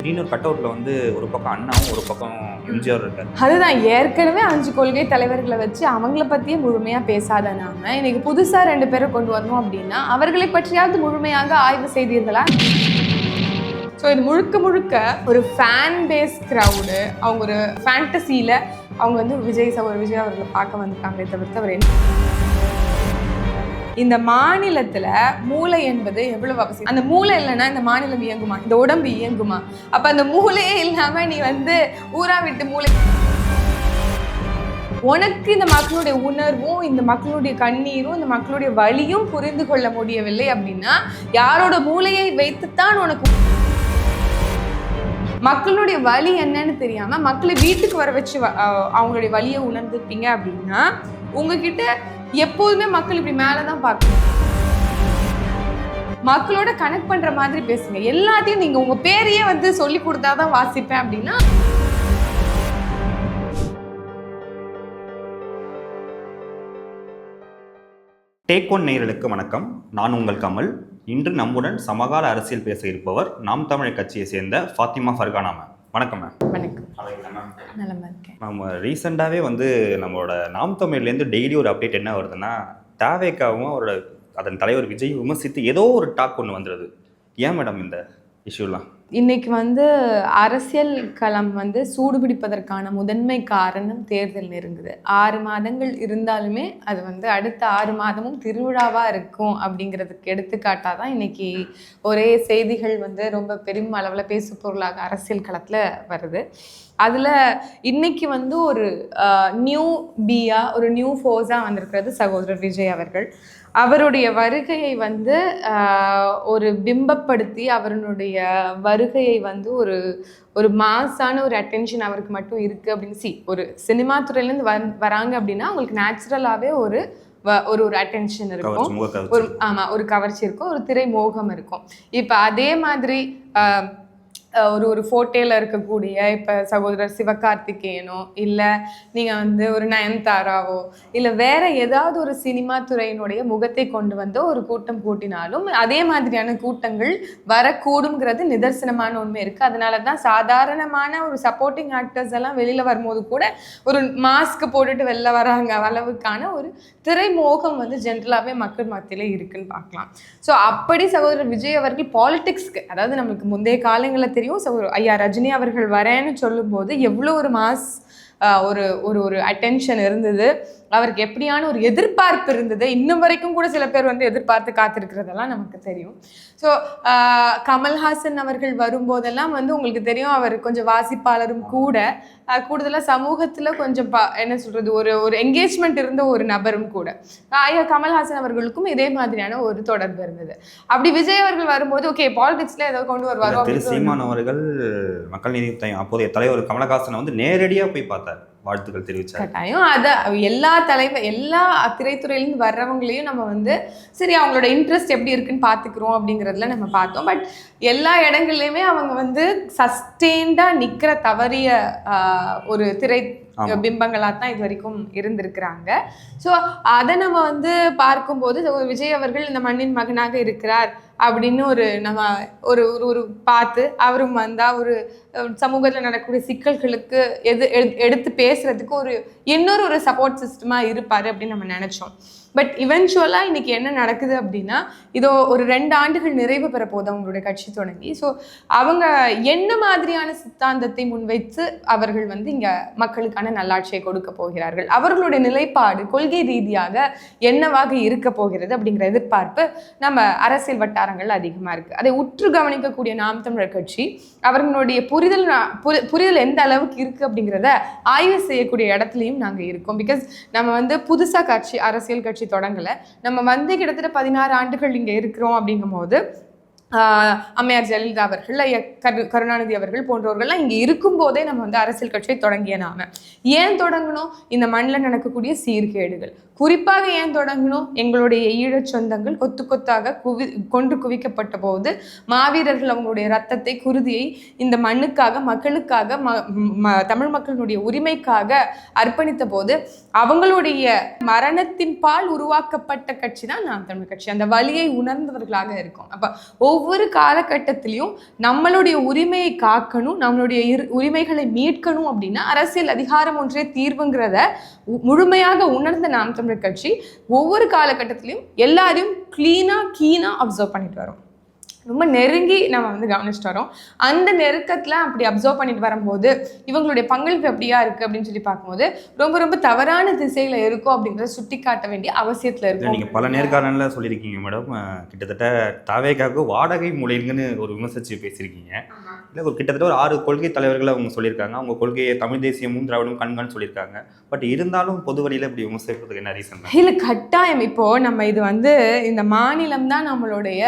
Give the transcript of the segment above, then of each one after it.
திடீர்னு கட் அவுட்ல வந்து ஒரு பக்கம் அண்ணாவும் ஒரு பக்கம் எம்ஜிஆர் இருக்காரு. அதுதான் ஏற்கனவே 5 கொள்கை தலைவர்களை வச்சு அவங்கள பத்தியே முழுமையா பேசாத நாம இன்னைக்கு புதுசா 2 பேரை கொண்டு வரணும் அப்படின்னா அவர்களை பற்றியாவது முழுமையாக ஆய்வு செய்தீர்களா? ஸோ இது முழுக்க ஒரு ஃபேன் பேஸ் க்ரௌடு. அவங்க ஒரு ஃபேண்டசியில அவங்க வந்து விஜய் அவர்களை பார்க்க வந்திருக்காங்களே தவிர்த்து அவர் இந்த மாநிலத்துல மூளை என்பது எவ்வளவு அவசியம். அந்த மூளை இல்லைன்னா இந்த மாநிலம் இயங்குமா, இந்த உடம்பு இயங்குமா? அப்ப அந்த மூளையே இல்லாம நீ வந்து ஊரா விட்டு மூளை, உனக்கு இந்த மக்களுடைய உணர்வும் இந்த மக்களுடைய கண்ணீரும் இந்த மக்களுடைய வலியும் புரிந்து கொள்ள முடியவில்லை அப்படின்னா யாரோட மூளையை வைத்துத்தான் உனக்கு மக்களுடைய வலி என்னன்னு தெரியாம மக்களை வீட்டுக்கு வர வச்சு அவங்களுடைய வலியை உணர்ந்துப்பீங்க அப்படின்னா உங்ககிட்ட எப்போதுமே மக்கள் இப்படி மேலதான் பார்க்கணும். மக்களோட கனெக்ட் பண்ற மாதிரி பேசுங்க. எல்லாத்தையும் நீங்க உங்க பேரையே வந்து சொல்லி கொடுத்தாதான் வாசிப்பேன் அப்படின்னா டேக் ஒன் நேயர்களுக்கு வணக்கம். நான் உங்கள் கமல். இன்று நம்முடன் சமகால அரசியல் பேச இருப்பவர் நாம் தமிழர் கட்சியை சேர்ந்த ஃபாத்திமா ஃபர்கானா மேம். வணக்கம் மேம். வணக்கம். நம்ம ரீசெண்டாகவே வந்து நம்மளோட நாம் தமிழ்லேருந்து டெய்லி ஒரு அப்டேட் என்ன வருதுன்னா, தாவேக்காவும் அவரோட அதன் தலைவர் விஜய் விமர்சித்து ஏதோ ஒரு டாக் ஒன்று வந்துடுது. ஏன் மேடம் இந்த இஷ்யூலாம்? இன்னைக்கு வந்து அரசியல் களம் வந்து சூடுபிடிப்பதற்கான முதன்மை காரணம் தேர்தல் நெருங்குது. 6 மாதங்கள் இருந்தாலுமே அது வந்து அடுத்த 6 மாதமும் திருவிழாவா இருக்கும் அப்படிங்கிறதுக்கு எடுத்துக்காட்டாக தான் இன்னைக்கு ஒரே செய்திகள் வந்து ரொம்ப பெரும் அளவில் பேசு பொருளாக அரசியல் களத்தில் வருது. அதில் இன்னைக்கு வந்து ஒரு நியூ பியா, ஒரு நியூ ஃபோர்ஸாக வந்திருக்கிறது சகோதரர் விஜய் அவர்கள். அவருடைய வருகையை வந்து ஒரு பிம்பப்படுத்தி அவருடைய வருகையை வந்து ஒரு மாஸான ஒரு அட்டென்ஷன் அவருக்கு மட்டும் இருக்குது அப்படின்னு ஒரு சினிமா துறையிலேருந்து வராங்க அப்படின்னா அவங்களுக்கு நேச்சுரலாகவே ஒரு அட்டென்ஷன் இருக்கும், ஒரு கவர்ச்சி இருக்கும், ஒரு திரை மோகம் இருக்கும். இப்போ அதே மாதிரி ஒரு ஃபோட்டோவில் இருக்கக்கூடிய இப்போ சகோதரர் சிவகார்த்திகேயனோ இல்லை நீங்கள் வந்து ஒரு நயன்தாராவோ இல்லை வேற ஏதாவது ஒரு சினிமா துறையினுடைய முகத்தை கொண்டு வந்து ஒரு கூட்டம் கூட்டினாலும் அதே மாதிரியான கூட்டங்கள் வரக்கூடுங்கிறது நிதர்சனமான உண்மை இருக்குது. அதனால தான் சாதாரணமான ஒரு சப்போர்ட்டிங் ஆக்டர்ஸ் எல்லாம் வெளியில் வரும்போது கூட ஒரு மாஸ்க் போட்டுட்டு வெளில வராங்க அளவுக்கான ஒரு திரைமோகம் வந்து ஜென்ரலாகவே மக்கள் மத்தியில் இருக்குன்னு பார்க்கலாம். ஸோ அப்படி சகோதரர் விஜய் அவர்கள் பாலிடிக்ஸ்க்கு, அதாவது நம்மளுக்கு முந்தைய காலங்களில் தெரியும் ஐயா ரஜினி அவர்கள் வரேன்னு சொல்லும்போது எவ்வளோ ஒரு மாஸ் ஒரு அட்டென்ஷன் இருந்தது, அவருக்கு எப்படியான ஒரு எதிர்பார்ப்பு இருந்தது. இன்னும் வரைக்கும் கூட சில பேர் வந்து எதிர்பார்த்து காத்திருக்கிறதெல்லாம் நமக்கு தெரியும். ஸோ கமல்ஹாசன் அவர்கள் வரும்போதெல்லாம் வந்து உங்களுக்கு தெரியும் அவர் கொஞ்சம் வாசிப்பாளரும் கூட, கூடுதலாக சமூகத்தில் கொஞ்சம் என்ன சொல்கிறது ஒரு என்கேஜ்மெண்ட் இருந்த ஒரு நபரும் கூட. ஐயா கமல்ஹாசன் அவர்களுக்கும் இதே மாதிரியான ஒரு தொடர்பு இருந்தது. அப்படி விஜய் அவர்கள் வரும்போது ஓகே பாலிடிக்ஸ்ல ஏதாவது கொண்டு வருவாரோ. சீமான் அவர்கள் மக்கள் நீதி அப்போதைய தலைவர் கமலஹாசனை வந்து நேரடியாக போய் பார்த்தார், வாழ்த்துக்கள் தெரிவிச்சார். கட்டாயம் அதை எல்லா திரைத்துறையிலேருந்து வர்றவங்களையும் நம்ம வந்து சரி அவங்களோட இன்ட்ரெஸ்ட் எப்படி இருக்குன்னு பார்த்துக்கிறோம் அப்படிங்கிறதுல நம்ம பார்த்தோம். பட் எல்லா இடங்கள்லையுமே அவங்க வந்து சஸ்டெயின்டாக நிற்கிற தவறிய ஒரு திரை பிம்பங்களாக தான் இது வரைக்கும் இருந்திருக்கிறாங்க. ஸோ அதை நம்ம வந்து பார்க்கும்போது விஜய் அவர்கள் இந்த மண்ணின் மகனாக இருக்கிறார் அப்படின்னு நம்ம ஒரு பார்த்து அவரும் வந்தால் ஒரு சமூகத்தில் நடக்கக்கூடிய சிக்கல்களுக்கு எடுத்து பேசுறதுக்கு இன்னொரு சப்போர்ட் சிஸ்டமாக இருப்பார் அப்படின்னு நம்ம நினச்சோம். பட் இவென்ச்சுவலாக இன்னைக்கு என்ன நடக்குது அப்படின்னா, இதோ ஒரு 2 ஆண்டுகள் நிறைவு பெற போது அவங்களுடைய கட்சி தொடங்கி. ஸோ அவங்க என்ன மாதிரியான சித்தாந்தத்தை முன்வைத்து அவர்கள் வந்து இங்கே மக்களுக்கான நல்லாட்சியை கொடுக்க போகிறார்கள், அவர்களுடைய நிலைப்பாடு கொள்கை ரீதியாக என்னவாக இருக்க போகிறது அப்படிங்கிற எதிர்பார்ப்பு நம்ம அரசியல் வட்டாரங்கள் அதிகமாக இருக்குது. அதை உற்று கவனிக்கக்கூடிய நாம் தமிழர் கட்சி அவர்களுடைய புரிதல் எந்த அளவுக்கு இருக்குது அப்படிங்கிறத ஆய்வு செய்யக்கூடிய இடத்துலையும் நாங்கள் இருக்கோம். பிகாஸ் நம்ம வந்து புதுசாக அரசியல் கட்சி தொடங்கலை, நம்ம வந்து கிட்டத்தட்ட 16 ஆண்டுகள் இங்கே இருக்கிறோம். அப்படிங்கும் போது அம்மையார் ஜெயலலிதா அவர்கள், கருணாநிதி அவர்கள் போன்றவர்கள்லாம் இங்கே இருக்கும்போதே நம்ம வந்து அரசியல் கட்சியை தொடங்கிய நாம ஏன் தொடங்கணும்? இந்த மண்ணில் நடக்கக்கூடிய சீர்கேடுகள், குறிப்பாக ஏன் தொடங்கணும்? எங்களுடைய ஈழச் சொந்தங்கள் கொத்து கொத்தாக கொன்று குவிக்கப்பட்ட போது மாவீரர்கள் அவங்களுடைய ரத்தத்தை குருதியை இந்த மண்ணுக்காக மக்களுக்காக தமிழ் மக்களுடைய உரிமைக்காக அர்ப்பணித்த போது அவங்களுடைய மரணத்தின் பால் உருவாக்கப்பட்ட கட்சி தான் நாம் தமிழ் கட்சி. அந்த வலியை உணர்ந்தவர்களாக இருக்கும். அப்போ ஒவ்வொரு காலகட்டத்திலையும் நம்மளுடைய உரிமையை காக்கணும், நம்மளுடைய உரிமைகளை மீட்கணும் அப்படின்னா அரசியல் அதிகாரம் ஒன்றே தீர்வுங்கிறத முழுமையாக உணர்ந்த நாம் தமிழர் கட்சி ஒவ்வொரு காலகட்டத்திலையும் எல்லாரையும் கீனா அப்சர்வ் பண்ணிட்டு வரோம். ரொம்ப நெருங்கி நம்ம வந்து கவனிச்சுட்டு வரோம். அந்த நெருக்கத்தில் அப்படி அப்சர்வ் பண்ணிட்டு வரும்போது இவங்களுடைய பங்களிப்பு எப்படியா இருக்குது அப்படின்னு சொல்லி பார்க்கும்போது ரொம்ப ரொம்ப தவறான திசையில் இருக்கும் அப்படிங்கிறத சுட்டி காட்ட வேண்டிய அவசியத்தில் இருக்கும். நீங்கள் பல நேர்காணலில் சொல்லியிருக்கீங்க மேடம், கிட்டத்தட்ட தாவேக்காவுக்கு வாடகை மொழிங்கன்னு ஒரு விமர்சித்து பேசியிருக்கீங்க. இல்லை ஒரு கிட்டத்தட்ட ஒரு 6 கொள்கை தலைவர்களை அவங்க சொல்லியிருக்காங்க. அவங்க கொள்கையை தமிழ் தேசியமும் திராவிடம் கண்கான்னு சொல்லியிருக்காங்க. பட் இருந்தாலும் பொது வழியில் இப்படி விமர்சிக்கிறதுக்கு என்ன ரீசன்? இல்லை கட்டாயம். இப்போது நம்ம இது வந்து இந்த மாநிலம் தான் நம்மளுடைய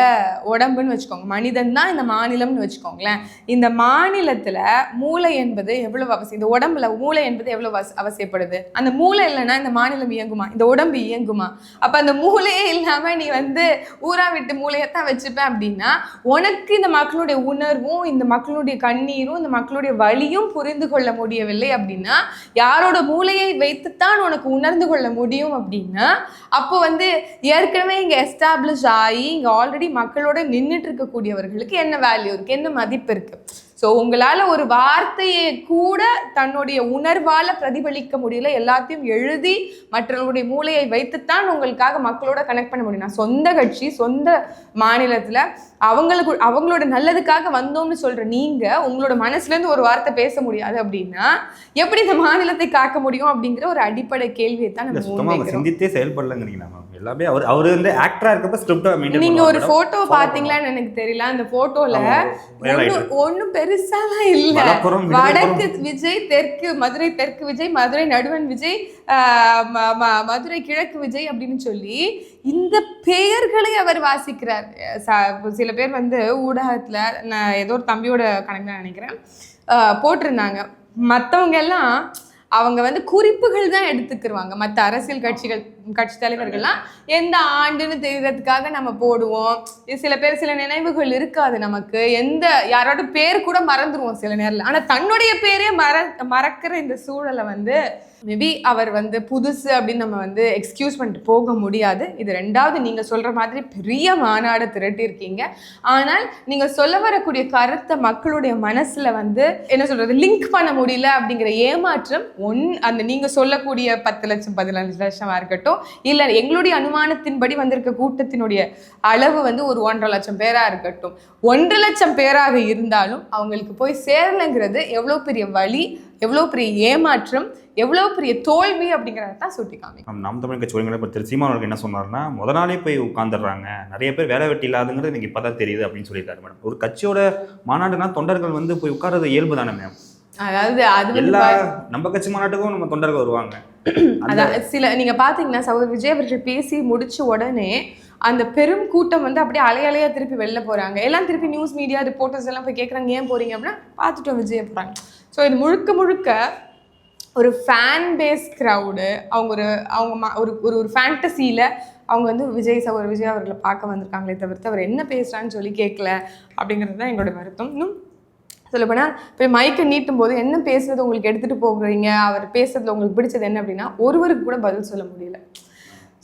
உடம்புன்னு வச்சுக்கோங்க, மனிதன் தான் இந்த மாநிலம்னு வச்சுக்கோங்களேன். இந்த மாநிலத்தில் மூளை என்பது எவ்வளவு அவசியம், இந்த உடம்புல மூளை என்பது எவ்வளவு அவசியப்படுது. அந்த மூளை இல்லைன்னா இந்த மாநிலம் இயங்குமா, இந்த உடம்பு இயங்குமா? அப்போ அந்த மூளையே இல்லாமல் நீ வந்து ஊரா விட்டு மூளையத்தான் வச்சுப்பேன் அப்படின்னா உனக்கு இந்த மக்களுடைய உணர்வும் இந்த மக்களுடைய கண்ணீரும் இந்த மக்களுடைய வலியும் புரிந்து கொள்ள முடியவில்லை அப்படின்னா, யாரோட மூளையை வைத்துத்தான் உனக்கு உணர்ந்து கொள்ள முடியும் அப்படின்னா, அப்போ வந்து ஏற்கனவே இங்கே எஸ்டாப்ளிஷ் ஆகி இங்கே ஆல்ரெடி மக்களோட நின்றுட்டு இருக்கக்கூடியவர்களுக்கு என்ன வேல்யூ இருக்குது, என்ன மதிப்பு இருக்குது? ஸோ உங்களால் ஒரு வார்த்தையை கூட தன்னுடைய உணர்வால் பிரதிபலிக்க முடியல, எல்லாத்தையும் எழுதி மற்றவர்களுடைய மூளையை வைத்துத்தான் உங்களுக்காக மக்களோட கனெக்ட் பண்ண முடியும். நான் சொந்த கட்சி சொந்த மாநிலத்தில் அவங்களோட நல்லதுக்காக வந்தோம்னு சொல்கிற நீங்கள் உங்களோட மனசுலேருந்து ஒரு வார்த்தை பேச முடியாது அப்படின்னா எப்படி இந்த மாநிலத்தை காக்க முடியும் அப்படிங்கிற ஒரு அடிப்படை கேள்வியை தான் நம்ம சிந்தித்தே செயல்படலங்கிறீங்களா? எல்லாமே அவர் வந்து ஆக்டரா இருக்கப்ப ஸ்கிரிப்டா மெயின்டைன். நீங்க ஒரு போட்டோ பாத்தீங்களான்னு எனக்கு தெரியல. அந்த போட்டோல ஒன்னும் பெருசாலாம் இல்ல. வடக்கு விஜய், தெற்கு மதுரை, தெற்கு விஜய், மதுரை நடுவன் விஜய், மதுரை கிழக்கு விஜய் அப்படின்னு சொல்லி இந்த பெயர்களை அவர் வாசிக்கிறார். சில பேர் வந்து ஊடகத்துல, நான் ஏதோ ஒரு தம்பியோட கணக்கு நினைக்கிறேன், போட்டிருந்தாங்க. மற்றவங்க எல்லாம் அவங்க வந்து குறிப்புகள் தான் எடுத்துக்கிடுவாங்க. மற்ற அரசியல் கட்சி தலைவர்கள்லாம் எந்த ஆண்டுன்னு தெரியறதுக்காக நம்ம போடுவோம். சில பேர் சில நினைவுகள் இருக்காது நமக்கு, யாரோட பேர் கூட மறந்துடுவோம் சில நேரில். ஆனால் தன்னுடைய பேரே மறக்கிற இந்த சூழலை வந்து மேபி அவர் வந்து புதுசு அப்படின்னு நம்ம வந்து எக்ஸ்கியூஸ் பண்ணிட்டு போக முடியாது. இது ரெண்டாவது, நீங்கள் சொல்கிற மாதிரி பெரிய மாநாடு திரட்டியிருக்கீங்க. ஆனால் நீங்கள் சொல்ல வரக்கூடிய கருத்தை மக்களுடைய மனசில் வந்து என்ன சொல்கிறது, லிங்க் பண்ண முடியல அப்படிங்கிற ஏமாற்றம் அந்த நீங்கள் சொல்லக்கூடிய 10 லட்சம் 15 லட்சமாக இருக்கட்டும், இல்லை எங்களுடைய அனுமானத்தின்படி வந்திருக்க கூட்டத்தினுடைய அளவு வந்து ஒரு 1.5 லட்சம் பேராக இருக்கட்டும், 1.5 லட்சம் பேராக இருந்தாலும் அவங்களுக்கு போய் சேரலைங்கிறது எவ்வளோ பெரிய வலி, எவ்வளோ பெரிய ஏமாற்றம், எவ்வளோ பெரிய தோல்வி அப்படிங்கிறத தான் சுட்டி காமிக்கும். நாம் தமிழ் கட்சி ஒருங்கிணைப்பாளர் சீமான் அவர்கள் என்ன சொன்னார்னா, முத நாளே போய் உட்காந்துடுறாங்க, நிறைய பேர் வேலை வெட்டி இல்லாதுங்கிறது எனக்கு இப்போ தான் தெரியுது அப்படின்னு சொல்லியிருக்காரு மேடம். ஒரு கட்சியோட மாநாடுனா தொண்டர்கள் வந்து போய் உட்கார்றது இயல்பு தானே மேம்? அதாவது அது எல்லா நம்ம கட்சி மாநாட்டுக்கும் நம்ம தொண்டர்கள் வருவாங்க. அதான் சில நீங்கள் பார்த்தீங்கன்னா சகோதரர் விஜய் அவர்கள் பேசி முடிச்ச உடனே அந்த பெரும் கூட்டம் வந்து அப்படியே அலையா திருப்பி வெளில போகிறாங்க. எல்லாம் திருப்பி நியூஸ் மீடியா ரிப்போர்ட்டர்ஸ் எல்லாம் போய் கேட்குறாங்க, ஏன் போகிறீங்க அப்படின்னா, பார்த்துட்டோம் விஜய் போகிறாங்க. ஸோ இது முழுக்க ஒரு ஃபேன் பேஸ் க்ரௌடு. அவங்க ஒரு ஃபேண்டசியில் அவங்க வந்து சகோதரர் விஜய் அவர்களை பார்க்க வந்திருக்காங்களே தவிர்த்து அவர் என்ன பேசுகிறான்னு சொல்லி கேட்கல அப்படிங்கிறது தான் எங்களோட வருத்தம். இன்னும் சொல்லப்போனால் போய் மைக்கை நீட்டும் போது என்ன பேசுறது உங்களுக்கு எடுத்துகிட்டு போகிறீங்க, அவர் பேசுறதுல உங்களுக்கு பிடிச்சது என்ன அப்படின்னா ஒருவருக்கு கூட பதில் சொல்ல முடியல.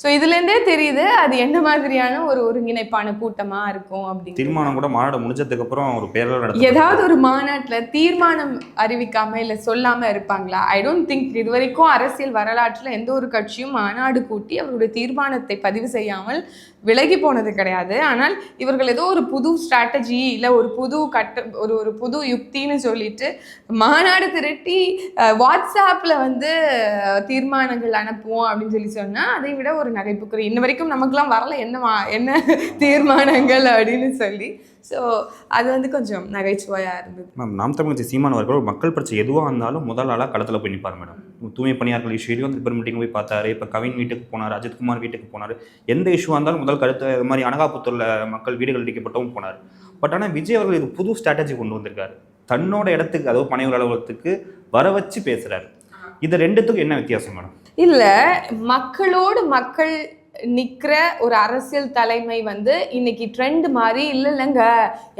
ஸோ இதுலேருந்தே தெரியுது அது என்ன மாதிரியான ஒரு ஒருங்கிணைப்பான கூட்டமாக இருக்கும் அப்படின்னு. தீர்மானம் கூட மாநாடு முடிஞ்சதுக்கு அப்புறம் ஒரு பேரளவு ஏதாவது ஒரு மாநாட்டில் தீர்மானம் அறிவிக்காமல் இல்லை சொல்லாமல் இருப்பாங்களா? I don't think. இது வரைக்கும் அரசியல் வரலாற்றில் எந்த ஒரு கட்சியும் மாநாடு கூட்டி அவருடைய தீர்மானத்தை பதிவு செய்யாமல் விலகி போனது கிடையாது. ஆனால் இவர்கள் ஏதோ ஒரு புது ஸ்ட்ராட்டஜி இல்லை ஒரு புது ஒரு புது யுக்தின்னு சொல்லிட்டு மாநாடு திரட்டி வாட்ஸ்ஆப்பில் வந்து தீர்மானங்கள் அனுப்புவோம் அப்படின்னு சொல்லி சொன்னால் அதை விட ஒரு நகைப்புக்குரிய, இன்ன வரைக்கும் நமக்குலாம் வரல என்ன தீர்மானங்கள் அப்படின்னு சொல்லி. ஸோ அது வந்து கொஞ்சம் நகைச்சுவையாக இருந்தது. மேம், நாம் தமிழ் கட்சி சீமான் அவர்கள் மக்கள் பிரச்சனை எதுவாக இருந்தாலும் முதல் ஆளாக களத்தில் போய் நிற்பார் மேடம். தூய்மை பணியாளர்கள் இஷ்யூலையும் வந்து மீட்டிங் போய் பார்த்தாரு. இப்போ கவின் வீட்டுக்கு போனார், அஜித்குமார் வீட்டுக்கு போனார். எந்த இஷ்யூவாக இருந்தாலும் முதல் கருத்து. இது மாதிரி அனகாபுத்தூரில் மக்கள் வீடுகள் இடிக்கப்பட்டவும் போனார். பட் ஆனால் விஜய் அவர்கள் இது புது ஸ்ட்ராட்டஜி கொண்டு வந்திருக்காரு. தன்னோட இடத்துக்கு, அதாவது பனையூர் அலுவலகத்துக்கு வர வச்சு பேசுகிறாரு. இது ரெண்டுத்துக்கும் என்ன வித்தியாசம் மேடம்? இல்லை, மக்களோடு மக்கள் நிற்கிற ஒரு அரசியல் தலைமை வந்து இன்னைக்கு ட்ரெண்ட் மாதிரி இல்லைங்க.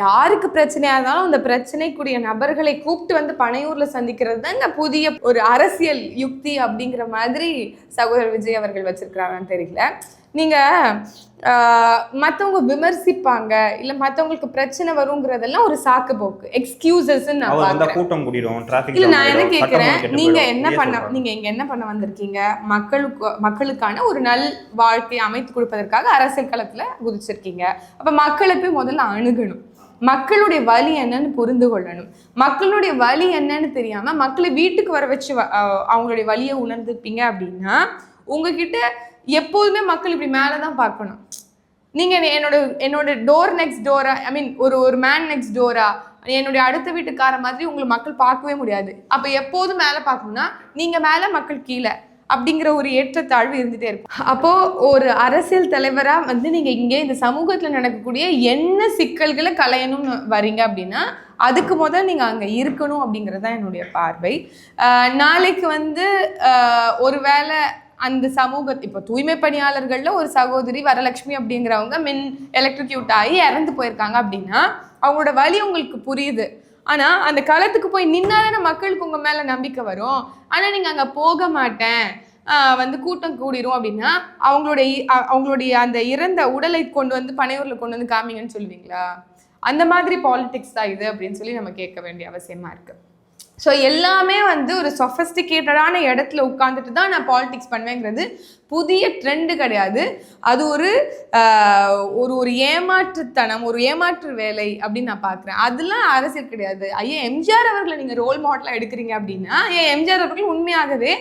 யாருக்கு பிரச்சனையாக இருந்தாலும் அந்த பிரச்சனைக்குரிய நபர்களை கூப்பிட்டு வந்து பனையூரில் சந்திக்கிறது தாங்க புதிய ஒரு அரசியல் யுக்தி அப்படிங்கிற மாதிரி சகோதரர் விஜய் அவர்கள் வச்சிருக்கிறாங்கன்னு தெரியல. நீங்கள் மற்றவங்க விமர்சிப்பாங்க இல்லை மற்றவங்களுக்கு பிரச்சனை வருங்கிறதெல்லாம் ஒரு சாக்கு போக்கு, எக்ஸ்கியூசஸ்ன்னு நான் பார்க்குறேன். கூட்டம் கூடிரும், டிராஃபிக் இல்லை, நான் என்ன கேட்குறேன், நீங்கள் இங்கே என்ன பண்ண வந்திருக்கீங்க? மக்களுக்கான ஒரு நல் வாழ்க்கையை அமைத்து கொடுப்பதற்காக அரசியல் களத்தில் குதிச்சிருக்கீங்க. அப்போ மக்களை போய் முதல்ல அணுகணும், மக்களுடைய வலி என்னன்னு புரிந்து கொள்ளணும். மக்களுடைய வலி என்னன்னு தெரியாம மக்களை வீட்டுக்கு வர வச்சு அவங்களுடைய வலியை உணர்ந்துப்பீங்க அப்படின்னா உங்ககிட்ட எப்போதுமே மக்கள் இப்படி மேலதான் பார்க்கணும். நீங்க என்னோட டோர் நெக்ஸ்ட் டோரா, ஐ மீன் ஒரு மேன் நெக்ஸ்ட் டோரா, என்னுடைய அடுத்த வீட்டுக்கார மாதிரி உங்களை மக்கள் பார்க்கவே முடியாது. அப்ப எப்போதும் மேல பார்க்கணும்னா நீங்க மேல மக்கள் கீழே அப்படிங்கிற ஒரு ஏற்றத்தாழ்வு இருந்துட்டே இருக்கும். அப்போ ஒரு அரசியல் தலைவரா வந்து நீங்க இங்கே இந்த சமூகத்துல நடக்கக்கூடிய என்ன சிக்கல்களை களையணும்னு வரீங்க அப்படின்னா அதுக்கு முதல் நீங்க அங்க இருக்கணும் அப்படிங்கிறது தான் என்னுடைய பார்வை. நாளைக்கு வந்து ஒருவேளை அந்த இப்போ தூய்மை பணியாளர்கள்ல ஒரு சகோதரி வரலட்சுமி அப்படிங்கிறவங்க எலக்ட்ரிக்யூட் ஆகி இறந்து போயிருக்காங்க அப்படின்னா அவங்களோட வலி உங்களுக்கு புரியுது. ஆனா அந்த களத்துக்கு போய் நின்னாதான மக்களுக்கு உங்க மேல நம்பிக்கை வரும். ஆனா நீங்க அங்க போக மாட்டேன், வந்து கூட்டம் கூடிரும் அப்படின்னா அவங்களுடைய அந்த இறந்த உடலை கொண்டு வந்து பனையூர்ல கொண்டு வந்து காமிங்கன்னு சொல்லுவீங்களா? அந்த மாதிரி பாலிடிக்ஸ் தான் இது அப்படின்னு சொல்லி நம்ம கேட்க வேண்டிய அவசியமா இருக்கு. ஸோ எல்லாமே வந்து ஒரு சொஃபஸ்டிகேட்டடான இடத்துல உட்காந்துட்டு தான் நான் பாலிடிக்ஸ் பண்ணுவேங்கிறது புதிய ட்ரெண்டு கிடையாது. அது ஒரு ஒரு ஏமாற்றுத்தனம், ஒரு ஏமாற்று வேலை அப்படின்னு நான் பார்க்குறேன். அதெல்லாம் அரசியல் கிடையாது. ஐயா எம்ஜிஆர் அவர்களை நீங்கள் ரோல் மாடலாக எடுக்கிறீங்க அப்படின்னா எம்ஜிஆர் அவர்கள் உண்மையாகவே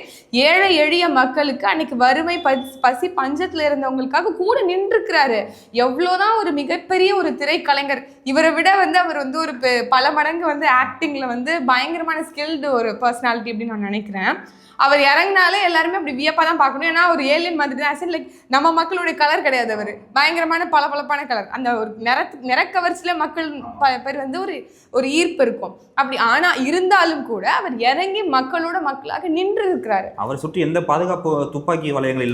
ஏழை எளிய மக்களுக்கு அன்னைக்கு வறுமை பசி பஞ்சத்தில் இருந்தவங்களுக்காக கூட நின்றுருக்கிறாரு. எவ்வளோதான் ஒரு மிகப்பெரிய ஒரு திரைக்கலைஞர், இவரை விட வந்து அவர் வந்து ஒரு பல மடங்கு வந்து ஆக்டிங்கில் வந்து பயங்கரமான ஸ்கில்டு ஒரு பர்சனாலிட்டி அப்படின்னு நான் நினைக்கிறேன். அவர் இறங்கினாலே எல்லாருமே அப்படி வியப்பா தான் பார்க்கணும். ஏன்னா ஒரு ஏலியன் மாதிரி தான். லைக் நம்ம மக்களுடைய கலர் கிடையாது, அவர் பயங்கரமான பளபளப்பான கலர். அந்த ஒரு நிறக்கவர்ச்சியில மக்கள் பேர் வந்து ஒரு ஈர்ப்பு இருக்கும் அப்படி. ஆனா இருந்தாலும் கூட அவர் இறங்கி மக்களாக நின்று இருக்கிறாரு. அவர் சுற்றி எந்த பாதுகாப்பு துப்பாக்கி வளையங்கள்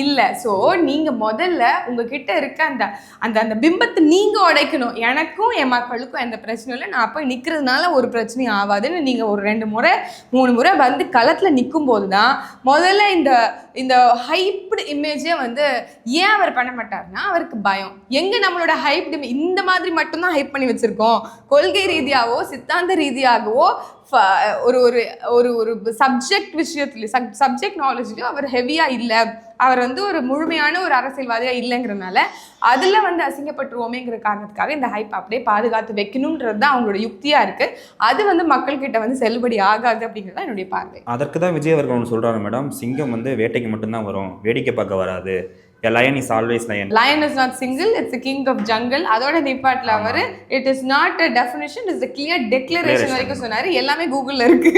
இல்ல. சோ நீங்க முதல்ல உங்ககிட்ட இருக்க அந்த அந்த அந்த பிம்பத்தை நீங்க உடைக்கணும். எனக்கும் என் மக்களுக்கும் எந்த பிரச்சனையும் இல்லை, நான் போய் நிக்கிறதுனால ஒரு பிரச்சனையும் ஆகாதுன்னு நீங்க ஒரு 2 முறை 3 முறை வந்து நிற்கும் போதுதான் முதல்ல இந்த ஹைப்டு இமேஜே வந்து ஏன் அவர் பண்ண மாட்டார்னா அவருக்கு பயம். எங்க நம்மளோட ஹைப்டு இந்த மாதிரி மட்டும்தான் ஹைப் பண்ணி வச்சிருக்கோம். கொள்கை ரீதியாகவோ சித்தாந்த ரீதியாகவோ ஒரு ஒரு ஒரு சப்ஜெக்ட் விஷயத்துலையும் சப்ஜெக்ட் நாலேஜ்லையும் அவர் ஹெவியா இல்லை. அவர் வந்து ஒரு முழுமையான ஒரு அரசியல்வாதியா இல்லைங்கிறதுனால அதுல வந்து அசிங்கப்பட்டுருவோமேங்கிற காரணத்துக்காக இந்த ஹைப் அப்படியே பாதுகாத்து வைக்கணும்ன்றது தான் அவங்களோட யுக்தியா இருக்கு. அது வந்து மக்கள் கிட்ட வந்து செல்லுபடி ஆகாது அப்படிங்கிறது என்னுடைய பார்வை. அதற்கு தான் விஜய் அவர்கள் ஒன்று சொல்றாரு மேடம், சிங்கம் வந்து வேட்டைக்கு மட்டும்தான் வரும், வேடிக்கை பார்க்க வராது. A lion is always lion. Lion is not single, it's a king of jungle. அதோட நிப்பாட்ல அவரு it is not a definition, it is a clear declaration வரைக்கும் சொன்னாரு. எல்லாமே கூகுள்ல இருக்கு,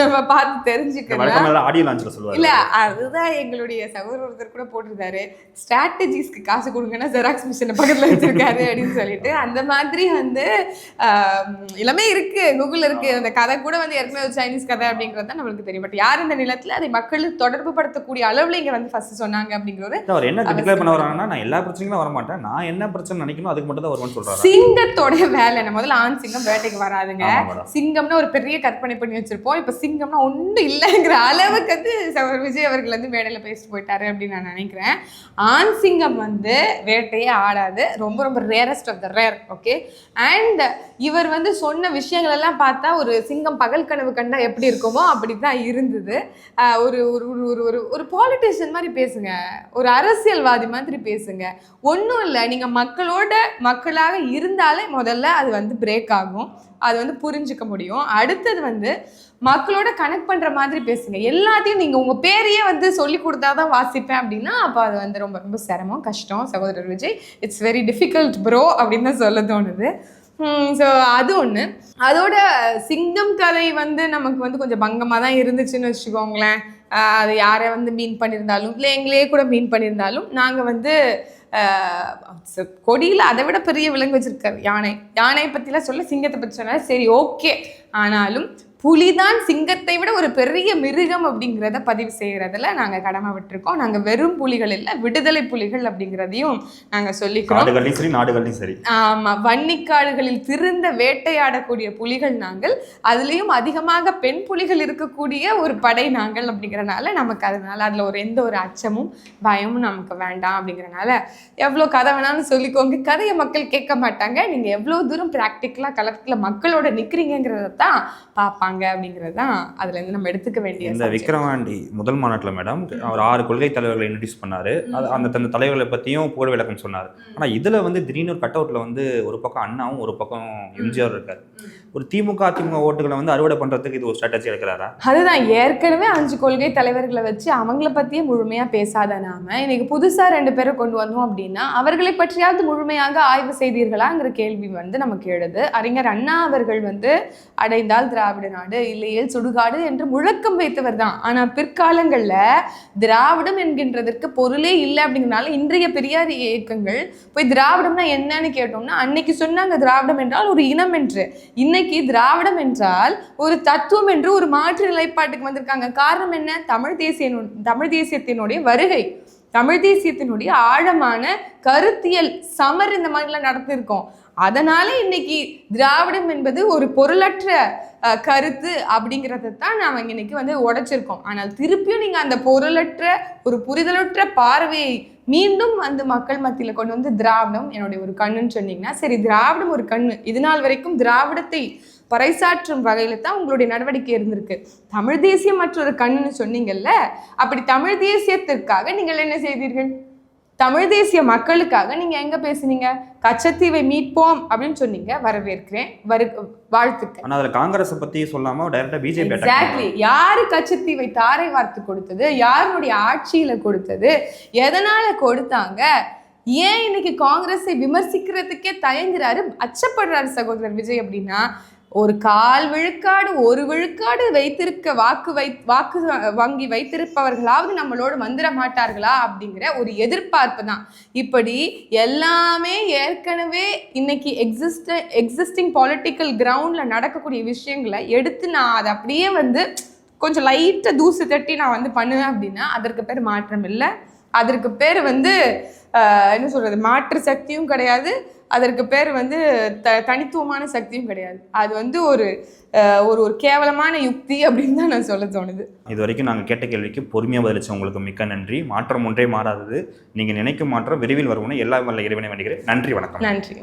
நம்ம பார்த்து தெரிஞ்சுக்கலாம். ஆடியோ லான்ச்ல சொல்வாரு. இல்ல அதுதான் எங்களுடைய சகோதரர் கூட போட்டிருந்தாரு, ஸ்ட்ராட்டஜிஸ்க்கு காசு கொடுங்கன்னா ஜெராக்ஸ் மிஷினை பக்கத்துல வச்சிருக்காரு அப்படின்னு சொல்லிட்டு. அந்த மாதிரி வந்து எல்லாமே இருக்கு, கூகுள் இருக்கு. அந்த கதை கூட வந்து ஏற்கனவே ஒரு சைனீஸ் கதை அப்படிங்கிறது தான் நம்மளுக்கு தெரியும். பட் யார் இந்த நிலத்துல அதை மக்கள் தொடர்பு படுத்தக்கூடிய அளவுல இங்க வந்து ஃபர்ஸ்ட் சொன்னாங்க அப்படிங்கிறது டிக்ளேர் பண்ண வராங்கன்னா நான் எல்லா பிரச்சனைகளும் வர மாட்டேன், நான் என்ன பிரச்சனை நினைக்கணும் அதுக்கு மட்டும் தான் வருவேன்னு சொல்றாரு. சிங்கத்தோட வேலை என்ன, முதல்ல ஆண் சிங்கம் வேட்டைக்கு வராதுங்க. சிங்கம்னா ஒரு பெரிய கற்பனை பண்ணி வச்சிருப்போம். இப்ப சிங்கம்னா ஒன்றும் இல்லைங்கிற அளவுக்கு வந்து விஜய் அவர்கள் வந்து மேடையில பேசிட்டு போயிட்டாரு அப்படின்னு நான் நினைக்கிறேன். ஆண் சிங்கம் வந்து வேட்டையே ஆடாது, ரொம்ப ரொம்ப rarest of the rare. Okay, and இவர் வந்து சொன்ன விஷயங்கள் எல்லாம் பார்த்தா ஒரு சிங்கம் பகல் கனவு கண்டா எப்படி இருக்குமோ அப்படிதான் இருந்தது. ஒரு ஒரு பாலிட்டிஷியன் மாதிரி பேசுங்க, ஒரு அரசியல்வாதி மாதிரி பேசுங்க. ஒன்றும் இல்லை, நீங்கள் மக்களாக இருந்தாலே முதல்ல அது வந்து பிரேக் ஆகும், அது வந்து புரிஞ்சுக்க முடியும். அடுத்தது வந்து மக்களோட கனெக்ட் பண்ணுற மாதிரி பேசுங்க. எல்லாத்தையும் நீங்கள் உங்கள் பேரையே வந்து சொல்லி கொடுத்தாதான் வாசிப்பேன் அப்படின்னா அப்போ அது வந்து ரொம்ப ரொம்ப சிரமம், கஷ்டம். சகோதரர் Vijay, it's very difficult bro அப்படின்னு தான் சொல்ல தோணுது. ஸோ அது ஒன்று. அதோட சிங்கம் கதை வந்து நமக்கு வந்து கொஞ்சம் பங்கமாக தான் இருந்துச்சுன்னு வச்சுக்கோங்களேன். அது யாரை வந்து மீன் பண்ணியிருந்தாலும் இல்லை எங்களையே கூட மீன் பண்ணியிருந்தாலும் நாங்கள் வந்து கொடியில் அதை விட பெரிய விலங்கு வச்சுருக்காரு யானை. யானை பற்றிலாம் சொல்ல சிங்கத்தை பற்றி சொன்னாலும் சரி ஓகே. ஆனாலும் புலிதான் சிங்கத்தை விட ஒரு பெரிய மிருகம் அப்படிங்கிறத பதிவு செய்யறதுல நாங்க கடமை விட்டுருக்கோம். நாங்க வெறும் புலிகள் இல்லை, விடுதலை புலிகள் அப்படிங்கிறதையும் நாங்க சொல்லிக்கிறோம். காடுகள்லையும் சரி நாடுகள்லையும் சரி. ஆமா, வன்னிக்காடுகளில் திருந்த வேட்டையாடக்கூடிய புலிகள் நாங்கள், அதுலயும் அதிகமாக பெண் புலிகள் இருக்கக்கூடிய ஒரு படை நாங்கள் அப்படிங்கிறனால நமக்கு அதனால அதுல எந்த ஒரு அச்சமும் பயமும் நமக்கு வேண்டாம் அப்படிங்கிறனால எவ்வளோ கதை வேணாலும் சொல்லிக்கோங்க. கதையை மக்கள் கேட்க மாட்டாங்க. நீங்க எவ்வளவு தூரம் பிராக்டிக்கலா களத்துல மக்களோட நிக்கிறீங்கிறத தான் பார்ப்பாங்க அப்படிங்கிறது தான் அதுல இருந்து நம்ம எடுத்துக்க வேண்டிய. இந்த விக்ரவாண்டி முதல் மாநாட்டில் மேடம் அவர் 6 கொள்கை தலைவர்களை இன்ட்ரடியூஸ் பண்ணாரு. அந்த தலைவர்களை பற்றியும் புகழ் விளக்கம் சொன்னார். ஆனால் இதில் வந்து திடீர்னு ஒரு கட் அவுட்ல வந்து ஒரு பக்கம் அண்ணாவும் ஒரு பக்கம் எம்ஜிஆர் இருக்காரு. ஒரு திமுக ஓட்டுகளை வந்து அறுவடை பண்றதுக்கு இது ஒரு ஸ்ட்ராட்டஜி எடுக்கிறாரா? அதுதான் ஏற்கனவே 5 கொள்கை தலைவர்களை வச்சு அவங்கள பத்தியே முழுமையா பேசாத நாம இன்னைக்கு புதுசா 2 பேரை கொண்டு வந்தோம் அப்படின்னா அவர்களை பற்றியாவது முழுமையாக ஆய்வு செய்தீர்களாங்கிற கேள்வி வந்து நமக்கு எழுது. அறிஞர் அண்ணா அவர்கள் வந்து அடைந்தால் திராவிட நாடு, இல்லையே சுடுகாடு என்று முழக்கம் வைத்தவர் தான். ஆனா பிற்காலங்கள்ல திராவிடம் என்கின்றதற்கு பொருளே இல்லை அப்படிங்கிறனால இன்றைய பெரியார் இயக்கங்கள் போய் திராவிடம்னா என்னன்னு கேட்டோம்னா அன்னைக்கு சொன்னாங்க திராவிடம் என்றால் ஒரு இனம் என்று. இன்னைக்கு திராவிடம் என்றால் ஒரு தத்துவம் என்று ஒரு மாற்று நிலைப்பாட்டுக்கு வந்திருக்காங்க. காரணம் என்ன? தமிழ் தேசியத்தினுடைய வருகை, தமிழ் தேசியத்தினுடைய ஆழமான கருத்தியல் சமர் இந்த மாதிரிலாம் நடத்திருக்கோம். அதனால இன்னைக்கு திராவிடம் என்பது ஒரு பொருளற்ற கருத்து அப்படிங்கிறத தான் நாம இன்னைக்கு வந்து உடைச்சிருக்கோம். ஆனால் திருப்பியும் நீங்க அந்த பொருளற்ற ஒரு புரிதலற்ற பார்வையை மீண்டும் வந்து மக்கள் மத்தியில கொண்டு வந்து திராவிடம் என்னுடைய ஒரு கண்ணுன்னு சொன்னீங்கன்னா சரி, திராவிடம் ஒரு கண்ணு. இது நாள் வரைக்கும் திராவிடத்தை பறைசாற்றும் வகையில தான் உங்களுடைய நடவடிக்கை இருந்திருக்கு. தமிழ் தேசியம் மற்றொரு கண்ணுன்னு சொன்னீங்கல்ல, அப்படி தமிழ் தேசியத்திற்காக நீங்கள் என்ன செய்தீர்கள்? தமிழ் தேசிய மக்களுக்காக நீங்க எங்க பேசுனீங்க? கச்சத்தீவை மீட்போம் அப்படின்னு சொன்னீங்க, வரவேற்கிறேன், வாழ்த்துக்கள். ஆனா அதுல காங்கிரஸ் பத்தி சொல்லாம டைரக்டா பிஜேபி. எக்ஸாக்ட்லி. யாரு கச்சத்தீவை தாரை வார்த்து கொடுத்தது? யாருடைய ஆட்சியில கொடுத்தது? எதனால கொடுத்தாங்க? ஏன் இன்னைக்கு காங்கிரஸை விமர்சிக்கிறதுக்கே தயங்குறாரு, அச்சப்படுறாரு சகோதரர் விஜய் அப்படின்னா, ஒரு 1/4 விழுக்காடு 1 விழுக்காடு வைத்திருக்க வாக்கு வங்கி வைத்திருப்பவர்களாவது நம்மளோடு வந்துட மாட்டார்களா அப்படிங்கிற ஒரு எதிர்பார்ப்பு தான். இப்படி எல்லாமே ஏற்கனவே இன்னைக்கு எக்ஸிஸ்டிங் பொலிட்டிக்கல் கிரவுண்ட்ல நடக்கக்கூடிய விஷயங்களை எடுத்து நான் அதை அப்படியே வந்து கொஞ்சம் லைட்டாக தூசு தட்டி நான் வந்து பண்ணுவேன் அப்படின்னா அதற்கு பேர் மாற்றம் இல்லை. அதற்கு பேர் வந்து என்ன சொல்றது, மாற்று சக்தியும் கிடையாது. அதற்கு பேர் வந்து தனித்துவமான சக்தியும் கிடையாது. அது வந்து ஒரு ஒரு கேவலமான யுக்தி அப்படின்னு தான் நான் சொல்ல தோணுது. இது வரைக்கும் நாங்கள் கேட்ட கேள்விக்கு பொறுமையாக பதிலளிச்ச உங்களுக்கு மிக்க நன்றி. மாற்றம் ஒன்றே மாறாதது. நீங்கள் நினைக்கும் மாற்றம் விரைவில் வரும்னு எல்லா வல்ல இறைவனை வேண்டுகிறேன். நன்றி, வணக்கம். நன்றி.